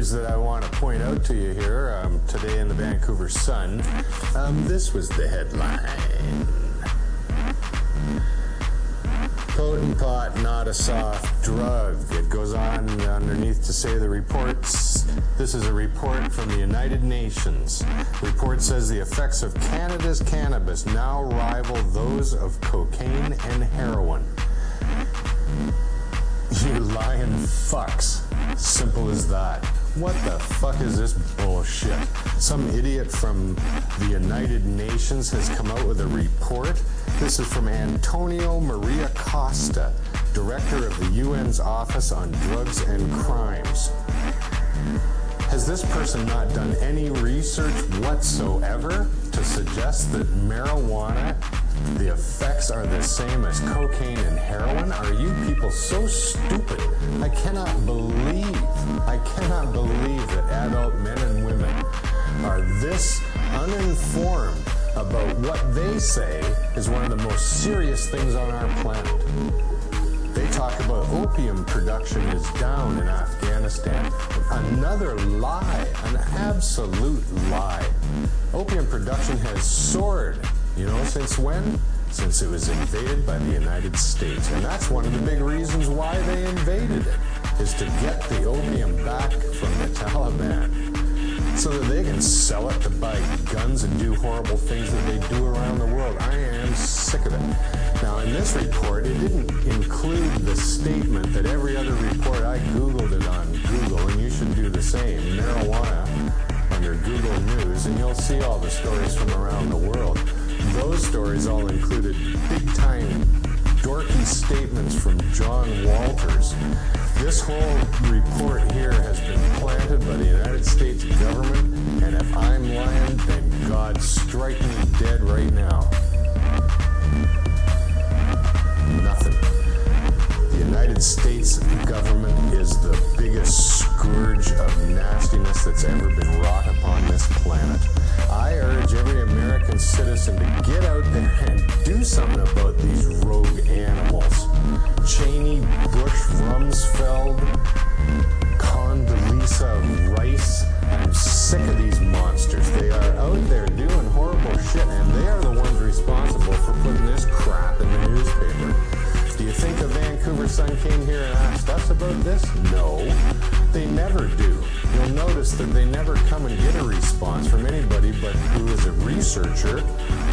news that I want to point out to you here today in the Vancouver Sun. This was the headline. Potent pot, not a soft drug. It goes on underneath to say the reports. This is a report from the United Nations. The report says the effects of Canada's cannabis now rival those of cocaine and heroin. You lying fucks. Simple as that. What the fuck is this bullshit? Some idiot from the United Nations has come out with a report. This is from Antonio Maria Costa, Director of the UN's Office on Drugs and Crimes. Has this person not done any research whatsoever to suggest that marijuana, the effects are the same as cocaine and heroin? Are you people so stupid? I cannot believe that adult men and women are this uninformed about what they say is one of the most serious things on our planet. They talk about opium production is down in Afghanistan. Another lie, an absolute lie. Opium production has soared. You know, since when? Since it was invaded by the United States. And that's one of the big reasons why they invaded it, is to get the opium back from the Taliban, so that they can sell it to buy guns and do horrible things that they do around the world. I am sick of it. Now, in this report, it didn't include the statement that every other report, I Googled it on Google, and you should do the same, marijuana, under Google News, and you'll see all the stories from around the world. Those stories all included big-time dorky statements from John Walters. This whole report here has been planted by the United States government, and if I'm lying, then God strike me dead right now. Nothing. The United States government is the biggest scourge of nastiness that's ever been wrought upon this planet. I urge every American citizen to get out there and do something about these rogue animals. Cheney, Bush, Rumsfeld, Condoleezza Rice. I'm sick of these monsters. They are out there doing horrible shit, and they are the ones responsible for putting this crap in the newspaper. Do you think the Vancouver Sun came here and asked us about this? No, they never do. You'll notice that they never come and get a response from anybody but who is a researcher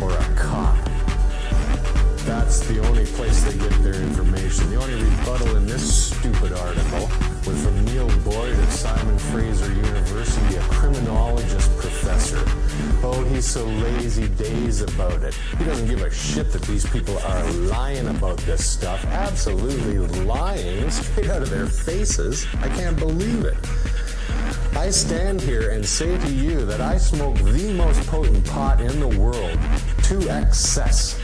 or a cop. That's the only place they get their information. The only rebuttal in this stupid article was from Neil Boyd of Simon Fraser University, a criminologist professor. Oh, he's so lazy days about it. He doesn't give a shit that these people are lying about this stuff. Absolutely lying straight out of their faces. I can't believe it. I stand here and say to you that I smoke the most potent pot in the world to excess.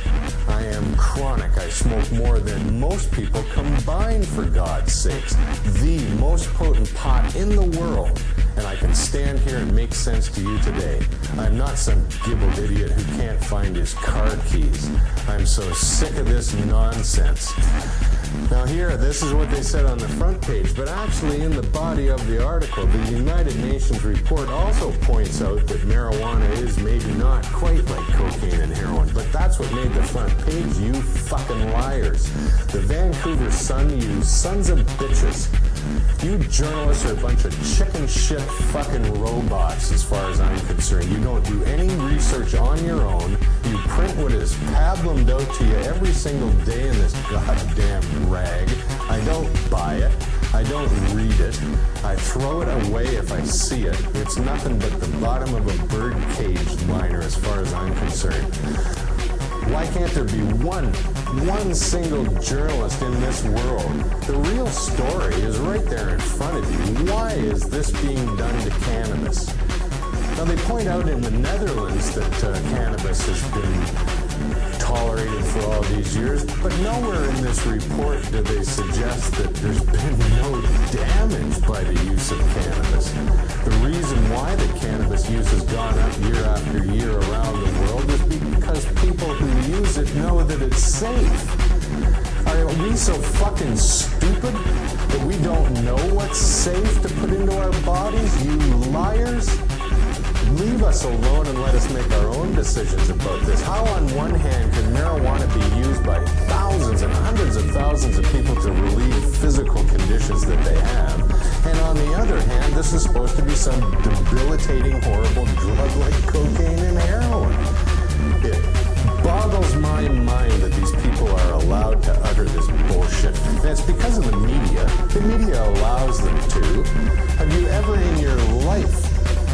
I am chronic. I smoke more than most people combined, for God's sakes. The most potent pot in the world. And I can stand here and make sense to you today. I'm not some gibbled idiot who can't find his car keys. I'm so sick of this nonsense. Now here, this is what they said on the front page, but actually in the body of the article, the United Nations report also points out that marijuana is maybe not quite like cocaine and heroin, but that's what made the front page, you fucking liars. The Vancouver Sun, you sons of bitches. You journalists are a bunch of chicken shit fucking robots as far as I'm concerned. You don't do any research on your own. You print what is pablomed out to you every single day in this goddamn rag. I don't buy it. I don't read it. I throw it away if I see it. It's nothing but the bottom of a bird-cage liner as far as I'm concerned. Why can't there be one single journalist in this world? The real story is right there in front of you. Why is this being done to cannabis? Now, they point out in the Netherlands that cannabis has been tolerated for all these years, but nowhere in this report do they suggest that there's been no damage by the use of cannabis. The reason why the cannabis use has gone up year after year around the world is because people who use it know that it's safe. Are we so fucking stupid that we don't know what's safe to put into our bodies, you liars? Leave us alone and let us make our own decisions about this. How on one hand can marijuana be used by thousands and hundreds of thousands of people to relieve physical conditions that they have? And on the other hand, this is supposed to be some debilitating, horrible drug like cocaine and heroin. It boggles my mind that these people are allowed to utter this bullshit. And it's because of the media. The media allows them to. Have you ever in your life,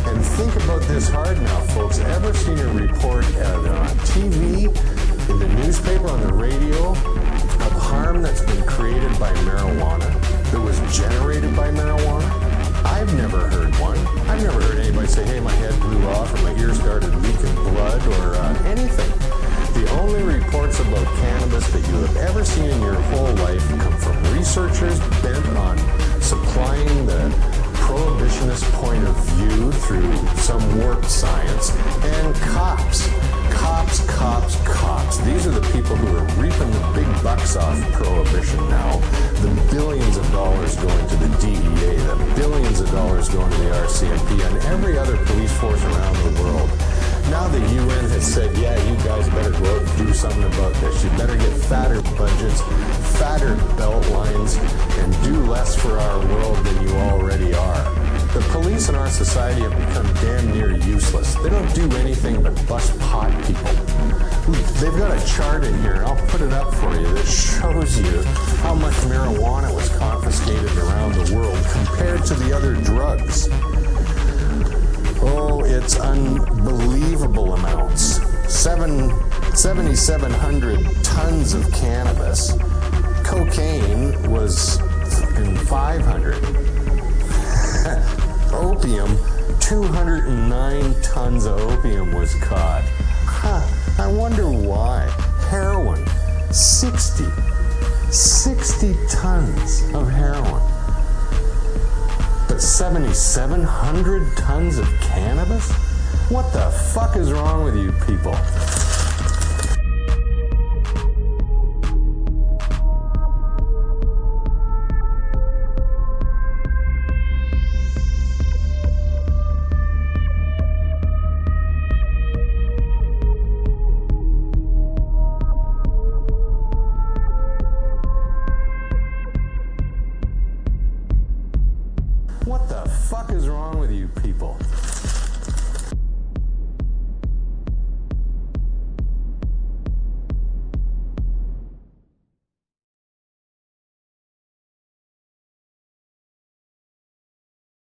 and think about this hard now, folks, ever seen a report on TV, in the newspaper, on the radio, of harm that's been created by marijuana, that was generated by marijuana? I've never heard one. I've never heard anybody say, hey, my head blew off or my ears started leaking blood or anything. The only reports about cannabis that you have ever seen in your whole life come from researchers bent on supplying the prohibitionist point of view through some warped science, and cops. These are the people who are reaping the big bucks off prohibition now. The billions of dollars going to the DEA, the billions of dollars going to the RCMP, and every other police force around the world. Now the UN has said, yeah, you guys better go out and do something about this. You better get fatter budgets, fatter belt lines, and do less for our world than you already are. The police in our society have become damn near useless. They don't do anything but bust pot people. They've got a chart in here, and I'll put it up for you, that shows you how much marijuana was confiscated around the world compared to the other drugs. Oh, it's unbelievable amounts. 7,700 tons of cannabis. Cocaine was 500. Opium, 209 tons of opium was caught. I wonder why. Heroin, 60 tons of heroin. But 7,700 tons of cannabis? What the fuck is wrong with you people? What the fuck is wrong with you people?